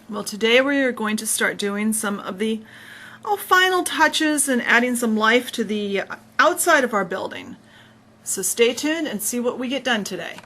Well, today we are going to start doing some of the final touches and adding some life to the outside of our building. So stay tuned and see what we get done today.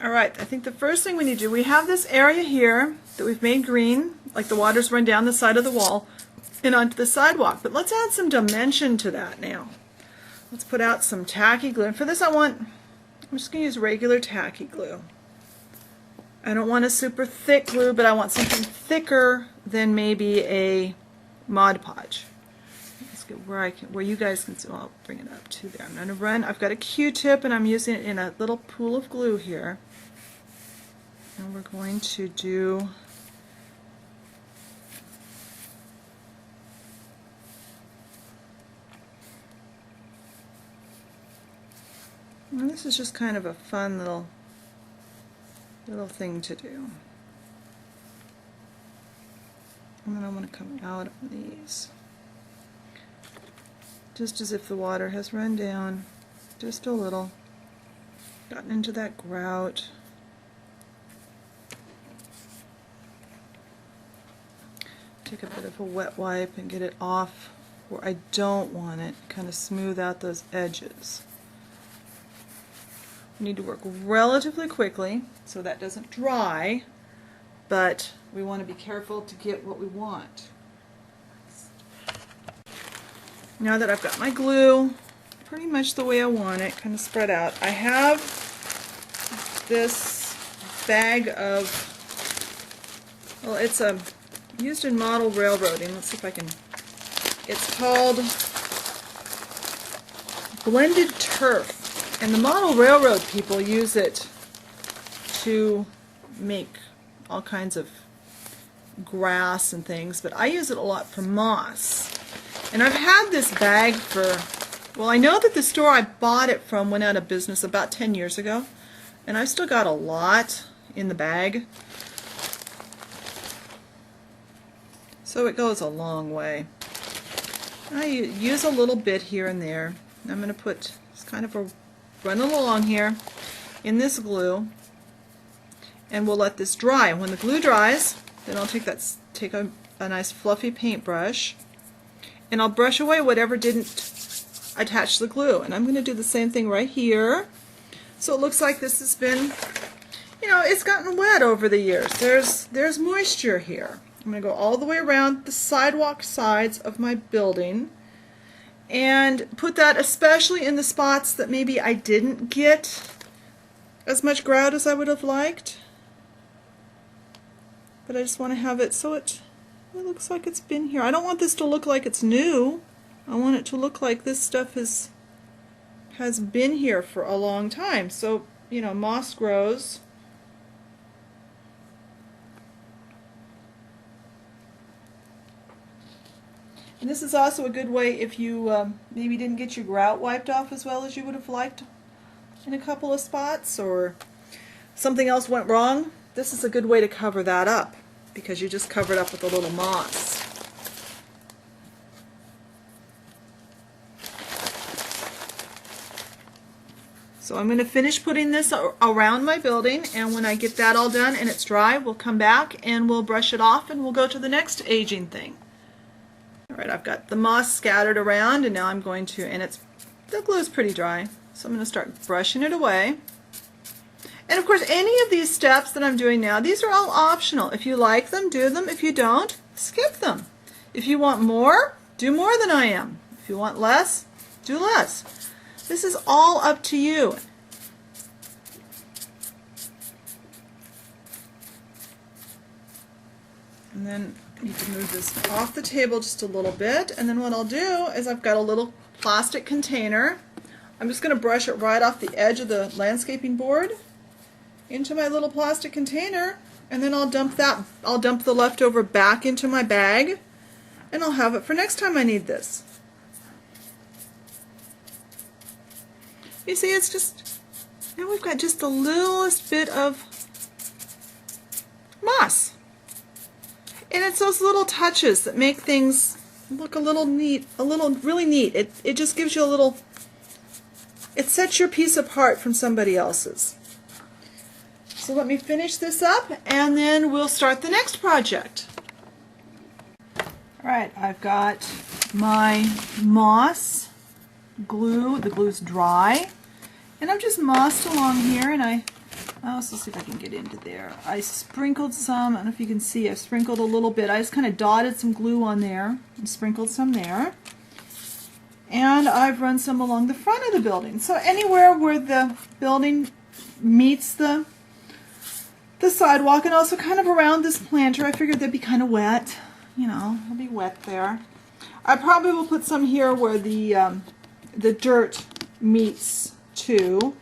Alright, I think the first thing we need to do, we have this area here that we've made green, like the water's run down the side of the wall and onto the sidewalk. But let's add some dimension to that now. Let's put out some tacky glue. And for this I'm just going to use regular tacky glue. I don't want a super thick glue, but I want something thicker than maybe a Mod Podge. Let's get where you guys can see. Well, I'll bring it up to there. I'm going to run. I've got a Q-tip and I'm using it in a little pool of glue here. And we're going to do and this is just kind of a fun little thing to do. And then I want to come out on these just as if the water has run down just a little, gotten into that grout. Take a bit of a wet wipe and get it off where I don't want it, kind of smooth out those edges. We need to work relatively quickly so that doesn't dry, but we want to be careful to get what we want. Now that I've got my glue pretty much the way I want it, kind of spread out, I have this bag of, well, it's used in model railroading. Let's see if I can, it's called blended turf. And the model railroad people use it to make all kinds of grass and things, but I use it a lot for moss. And I've had this bag for, well, I know that the store I bought it from went out of business about 10 years ago, and I've still got a lot in the bag. So it goes a long way. I use a little bit here and there. I'm going to put just kind of a run along here in this glue, and we'll let this dry. And when the glue dries, then I'll take a nice fluffy paintbrush, and I'll brush away whatever didn't attach the glue. And I'm going to do the same thing right here. So it looks like this has been, you know, it's gotten wet over the years. There's moisture here. I'm going to go all the way around the sidewalk sides of my building and put that especially in the spots that maybe I didn't get as much grout as I would have liked. But I just want to have it so it looks like it's been here. I don't want this to look like it's new. I want it to look like this stuff has been here for a long time. So, you know, moss grows. And this is also a good way if you maybe didn't get your grout wiped off as well as you would have liked in a couple of spots, or something else went wrong. This is a good way to cover that up because you just cover it up with a little moss. So I'm going to finish putting this around my building, and when I get that all done and it's dry, we'll come back and we'll brush it off and we'll go to the next aging thing. Alright, I've got the moss scattered around, and now I'm going to, and the glue is pretty dry, so I'm going to start brushing it away. And of course, any of these steps that I'm doing now, these are all optional. If you like them, do them. If you don't, skip them. If you want more, do more than I am. If you want less, do less. This is all up to you. And then you can move this off the table just a little bit, and then what I'll do is I've got a little plastic container. I'm just going to brush it right off the edge of the landscaping board into my little plastic container, and then I'll dump the leftover back into my bag, and I'll have it for next time I need this. You see, it's just, now we've got just the littlest bit of moss. And it's those little touches that make things look a little neat, really neat. It just gives you a little, it sets your piece apart from somebody else's. So let me finish this up and then we'll start the next project. Alright, I've got my moss glue. The glue's dry. And I've just mossed along here, and I'll also see if I can get into there. I sprinkled some, I don't know if you can see, I sprinkled a little bit. I just kind of dotted some glue on there and sprinkled some there. And I've run some along the front of the building. So anywhere where the building meets the sidewalk, and also kind of around this planter. I figured they'd be kind of wet. You know, it'll be wet there. I probably will put some here where the dirt meets too.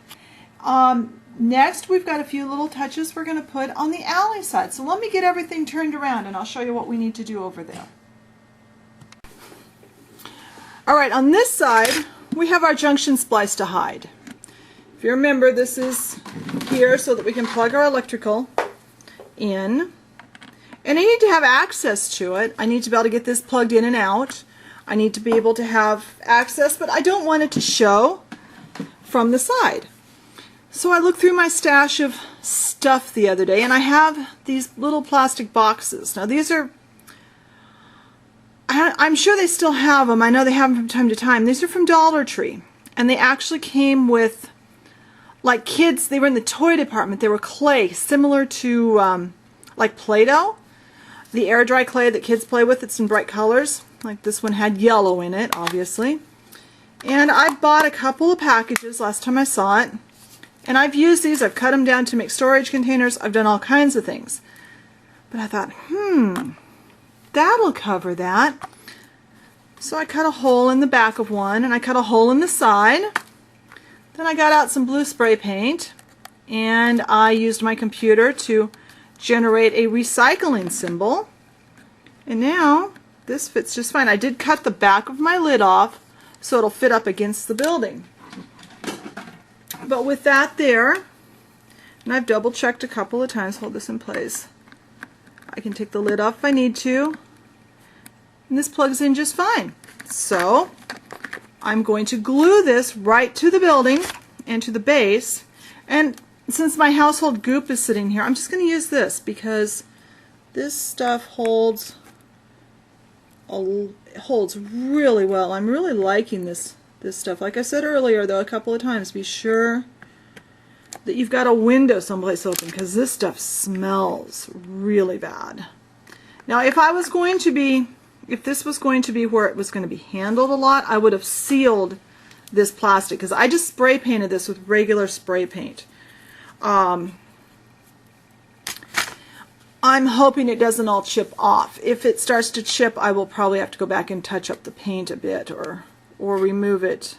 Next, we've got a few little touches we're going to put on the alley side. So let me get everything turned around and I'll show you what we need to do over there. Alright, on this side, we have our junction splice to hide. If you remember, this is here so that we can plug our electrical in. And I need to have access to it. I need to be able to get this plugged in and out. I need to be able to have access, but I don't want it to show from the side. So I looked through my stash of stuff the other day, and I have these little plastic boxes. Now these are, I'm sure they still have them. I know they have them from time to time. These are from Dollar Tree, and they actually came with, like kids, they were in the toy department. They were clay, similar to like Play-Doh, the air dry clay that kids play with. It's in bright colors. Like this one had yellow in it, obviously. And I bought a couple of packages last time I saw it. And I've used these, I've cut them down to make storage containers, I've done all kinds of things. But I thought, that'll cover that. So I cut a hole in the back of one, and I cut a hole in the side. Then I got out some blue spray paint, and I used my computer to generate a recycling symbol. And now, this fits just fine. I did cut the back of my lid off, so it'll fit up against the building. But with that there, and I've double checked a couple of times, hold this in place. I can take the lid off if I need to, and this plugs in just fine. So I'm going to glue this right to the building and to the base, and since my household goop is sitting here, I'm just going to use this because this stuff holds really well. I'm really liking this stuff. Like I said earlier, though, a couple of times, be sure that you've got a window someplace open because this stuff smells really bad. Now, if this was going to be where it was going to be handled a lot, I would have sealed this plastic because I just spray painted this with regular spray paint. I'm hoping it doesn't all chip off. If it starts to chip, I will probably have to go back and touch up the paint a bit, or remove it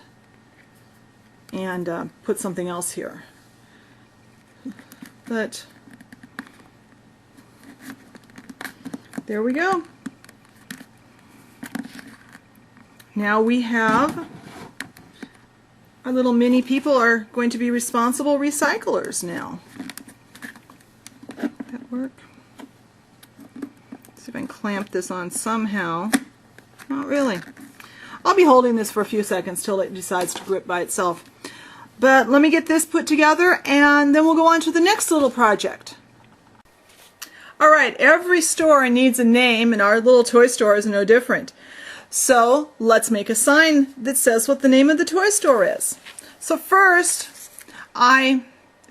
and put something else here. But there we go. Now we have our little mini people are going to be responsible recyclers now. That work? See if I can clamp this on somehow. Not really. I'll be holding this for a few seconds till it decides to grip by itself. But let me get this put together and then we'll go on to the next little project. Alright, every store needs a name and our little toy store is no different. So let's make a sign that says what the name of the toy store is. So first,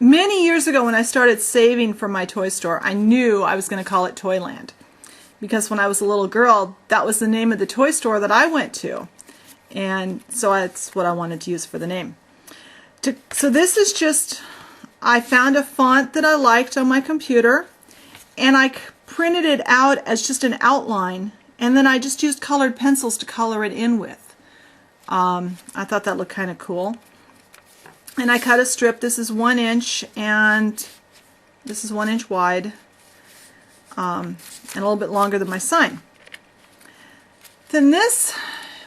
many years ago when I started saving for my toy store, I knew I was going to call it Toyland. Because when I was a little girl, that was the name of the toy store that I went to. And so that's what I wanted to use for the name. So this is just, I found a font that I liked on my computer, and I printed it out as just an outline, and then I just used colored pencils to color it in with. I thought that looked kind of cool. And I cut a strip. This is 1 inch, and this is 1 inch wide, and a little bit longer than my sign. Then this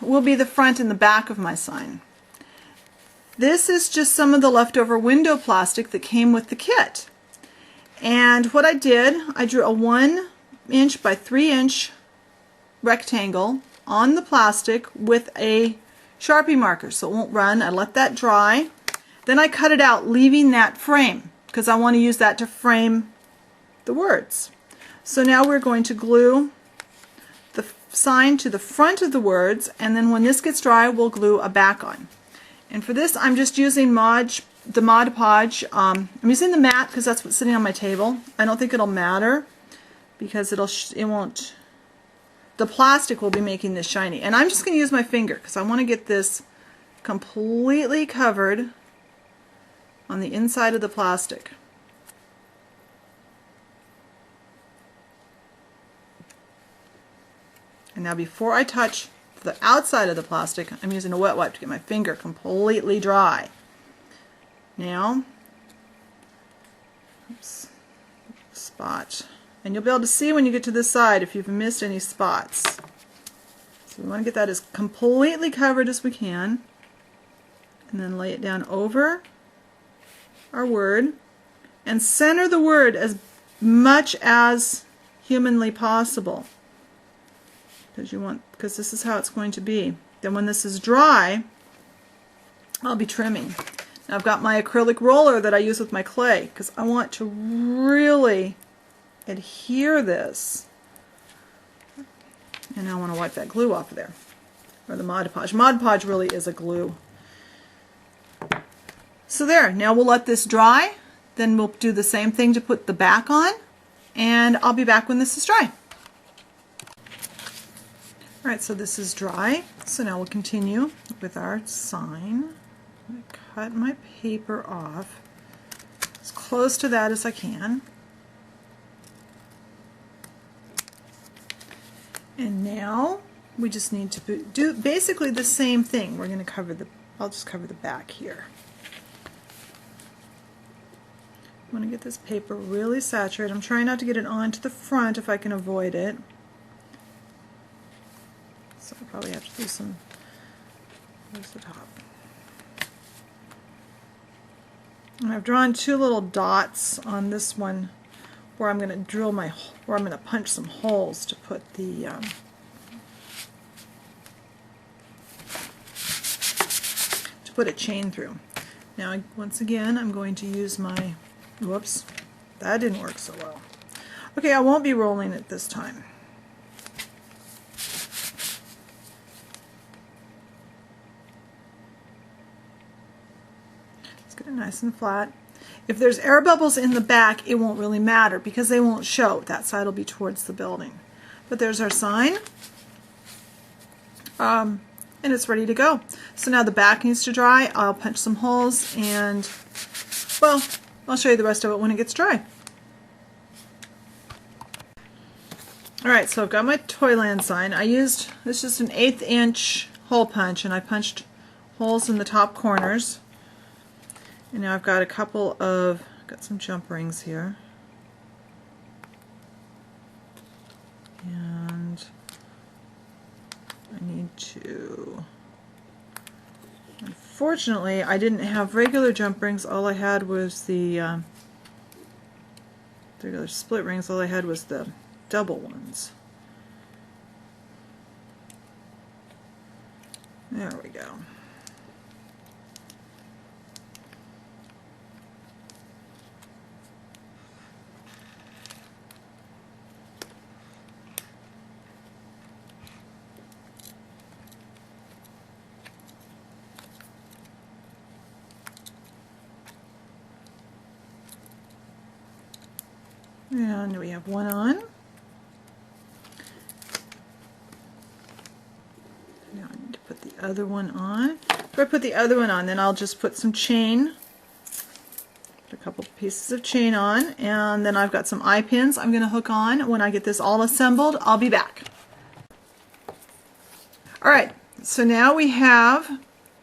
will be the front and the back of my sign. This is just some of the leftover window plastic that came with the kit. And what I did, I drew a 1 inch by 3 inch rectangle on the plastic with a Sharpie marker so it won't run. I let that dry. Then I cut it out, leaving that frame because I want to use that to frame the words. So now we're going to glue the sign to the front of the words, and then when this gets dry we'll glue a back on. And for this I'm just using the Mod Podge. I'm using the matte because that's what's sitting on my table. I don't think it'll matter because it won't. The plastic will be making this shiny. And I'm just going to use my finger because I want to get this completely covered on the inside of the plastic. And now before I touch the outside of the plastic, I'm using a wet wipe to get my finger completely dry. Now, oops, spot. And you'll be able to see when you get to this side if you've missed any spots. So we want to get that as completely covered as we can. And then lay it down over our word. And center the word as much as humanly possible. Because this is how it's going to be. Then when this is dry, I'll be trimming. Now I've got my acrylic roller that I use with my clay because I want to really adhere this. And now I want to wipe that glue off of there, or the Mod Podge. Mod Podge really is a glue. So there, now we'll let this dry, then we'll do the same thing to put the back on, and I'll be back when this is dry. Alright, so this is dry, so now we'll continue with our sign. I'm going to cut my paper off as close to that as I can. And now we just need to do basically the same thing. We're going to cover I'll just cover the back here. I'm going to get this paper really saturated. I'm trying not to get it onto the front if I can avoid it. So I'll probably have to do some, where's the top? And I've drawn 2 little dots on this one where I'm going to punch some holes to put the a chain through. Now once again I'm going to use my, whoops, that didn't work so well. Okay, I won't be rolling it this time. Let's get it nice and flat. If there's air bubbles in the back, it won't really matter because they won't show. That side will be towards the building. But there's our sign. And it's ready to go. So now the back needs to dry. I'll punch some holes and, well, I'll show you the rest of it when it gets dry. Alright, so I've got my Toyland sign. This is just an 1/8 inch hole punch, and I punched holes in the top corners. And now I've got got some jump rings here. And I need to, unfortunately I didn't have regular jump rings. All I had was the regular split rings. All I had was the double ones. There we go. And we have one on. Now I need to put the other one on. If I put the other one on, then I'll just put some chain, put a couple pieces of chain on, and then I've got some eye pins I'm going to hook on. When I get this all assembled, I'll be back. Alright, so now we have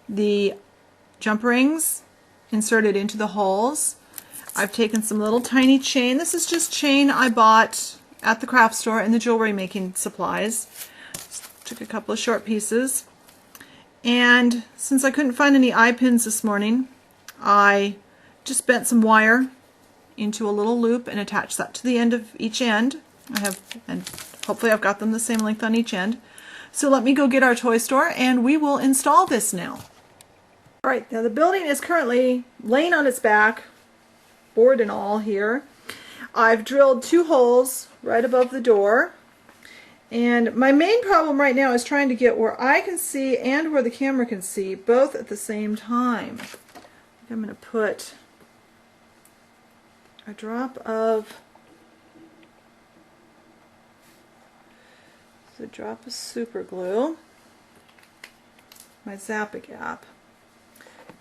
the jump rings inserted into the holes. I've taken some little tiny chain. This is just chain I bought at the craft store in the jewelry making supplies. Just took a couple of short pieces. And since I couldn't find any eye pins this morning, I just bent some wire into a little loop and attach that to the end of each end. And hopefully I've got them the same length on each end. So let me go get our toy store and we will install this now. Alright, now the building is currently laying on its back, board and all here. I've drilled 2 holes right above the door. And my main problem right now is trying to get where I can see and where the camera can see, both at the same time. I'm going to put a drop of super glue, my Zap-A-Gap.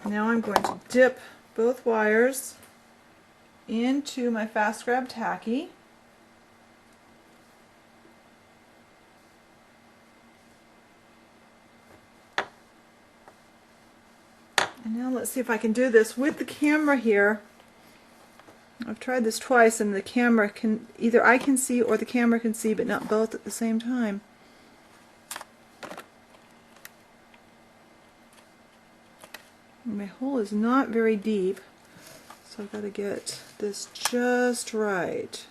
Now I'm going to dip both wires into my fast grab tacky. And now let's see if I can do this with the camera here. I've tried this twice and the camera can, either I can see or the camera can see, but not both at the same time. My hole is not very deep, so I've got to get this just right.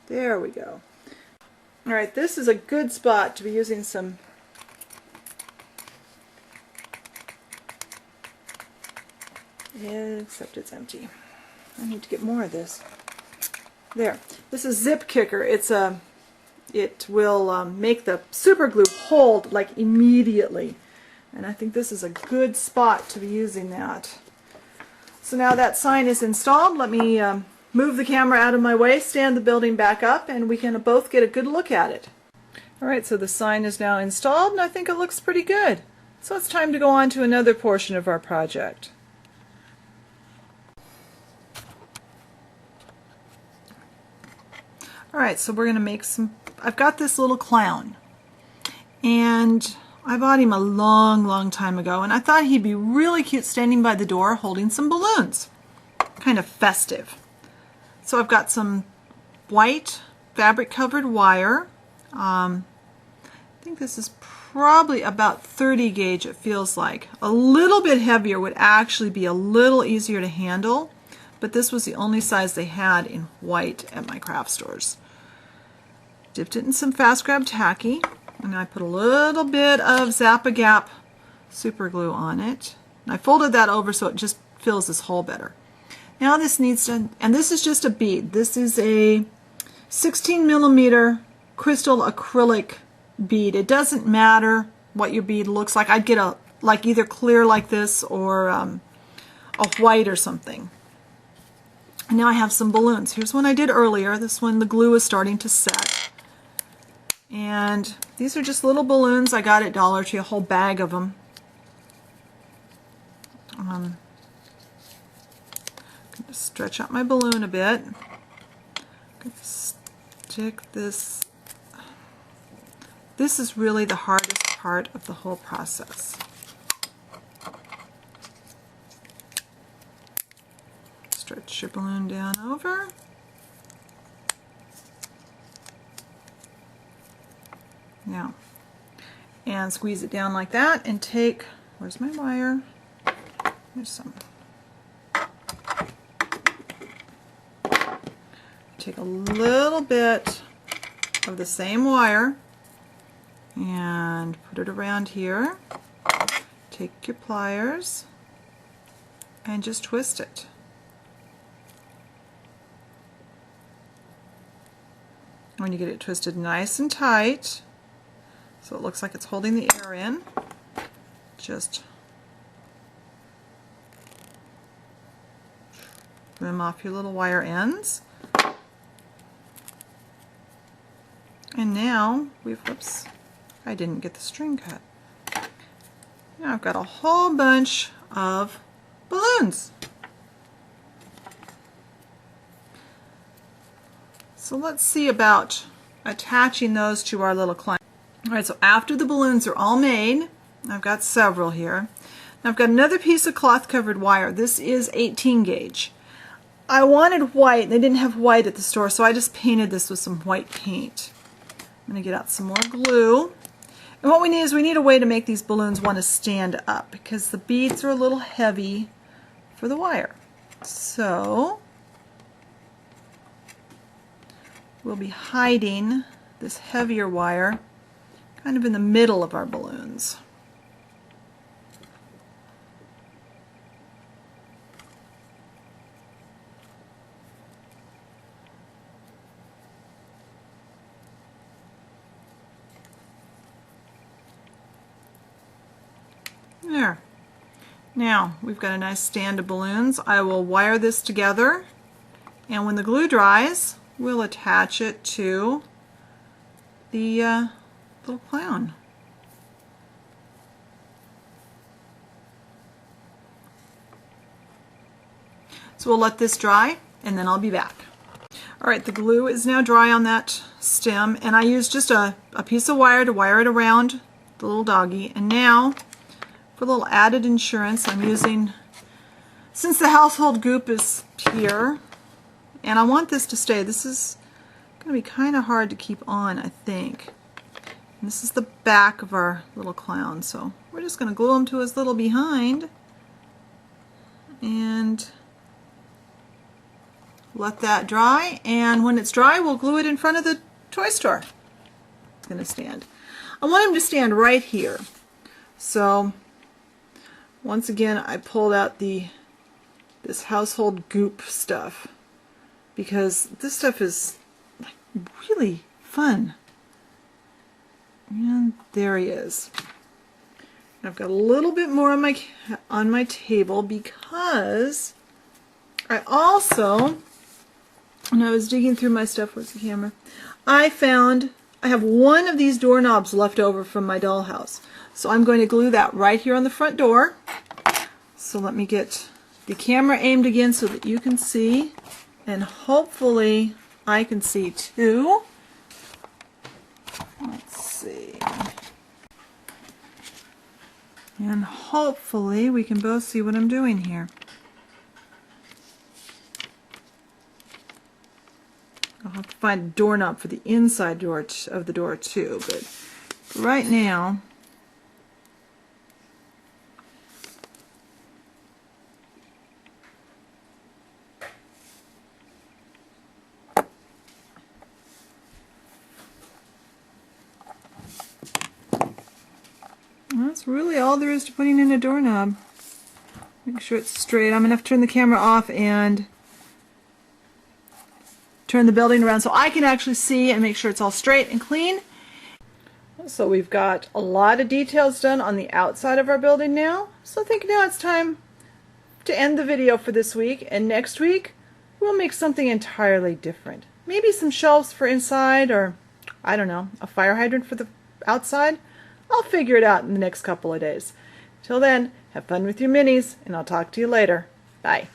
There we go. Alright, this is a good spot to be using some except it's empty. I need to get more of this. There. This is Zip Kicker. It will make the super glue hold like immediately. And I think this is a good spot to be using that. So now that sign is installed, let me move the camera out of my way, stand the building back up, and we can both get a good look at it. Alright, so the sign is now installed and I think it looks pretty good. So it's time to go on to another portion of our project. Alright, so we're going to make some, I've got this little clown, and I bought him a long time ago, and I thought he'd be really cute standing by the door holding some balloons. Kind of festive. So I've got some white fabric covered wire. I think this is probably about 30 gauge, it feels like. A little bit heavier would actually be a little easier to handle, but this was the only size they had in white at my craft stores. Dipped it in some fast grab tacky, and I put a little bit of Zap-A-Gap super glue on it. And I folded that over so it just fills this hole better. Now this needs to, and this is just a bead. This is a 16mm crystal acrylic bead. It doesn't matter what your bead looks like. I'd get a like either clear like this or a white or something. And now I have some balloons. Here's one I did earlier. This one the glue is starting to set. And these are just little balloons I got at Dollar Tree, a whole bag of them. I'm going to stretch out my balloon a bit. I'm going to stick this. This is really the hardest part of the whole process. Stretch your balloon down over. Now, and squeeze it down like that and take, where's my wire? There's some. Take a little bit of the same wire and put it around here. Take your pliers and just twist it. When you get it twisted nice and tight, so it looks like it's holding the air in, just trim off your little wire ends. And now whoops, I didn't get the string cut. Now I've got a whole bunch of balloons. So let's see about attaching those to our little clown. Alright, so after the balloons are all made, I've got several here. Now I've got another piece of cloth covered wire. This is 18 gauge. I wanted white, and they didn't have white at the store, so I just painted this with some white paint. I'm going to get out some more glue. And what we need is we need a way to make these balloons want to stand up because the beads are a little heavy for the wire. So we'll be hiding this heavier wire kind of in the middle of our balloons. There. Now we've got a nice stand of balloons. I will wire this together, and when the glue dries, we'll attach it to the little clown. So we'll let this dry, and then I'll be back. Alright, the glue is now dry on that stem, and I used just a piece of wire to wire it around the little doggy. And now, for a little added insurance, I'm using, since the household goop is here, and I want this to stay, this is going to be kind of hard to keep on, I think. And this is the back of our little clown, so we're just going to glue him to his little behind and let that dry, and when it's dry we'll glue it in front of the toy store. It's going to stand. I want him to stand right here, so once again I pulled out this household goop stuff because this stuff is like really fun. And there he is. And I've got a little bit more on my table because I also, when I was digging through my stuff, where's the camera? I have one of these doorknobs left over from my dollhouse. So I'm going to glue that right here on the front door. So let me get the camera aimed again so that you can see, and hopefully I can see too. Let's see. And hopefully we can both see what I'm doing here. I'll have to find a doorknob for the inside door of the door too, but right now that's really all there is to putting in a doorknob. Make sure it's straight. I'm going to have to turn the camera off and turn the building around so I can actually see and make sure it's all straight and clean. So we've got a lot of details done on the outside of our building now. So I think now it's time to end the video for this week, and next week we'll make something entirely different. Maybe some shelves for inside, or I don't know, a fire hydrant for the outside. I'll figure it out in the next couple of days. Till then, have fun with your minis, and I'll talk to you later. Bye.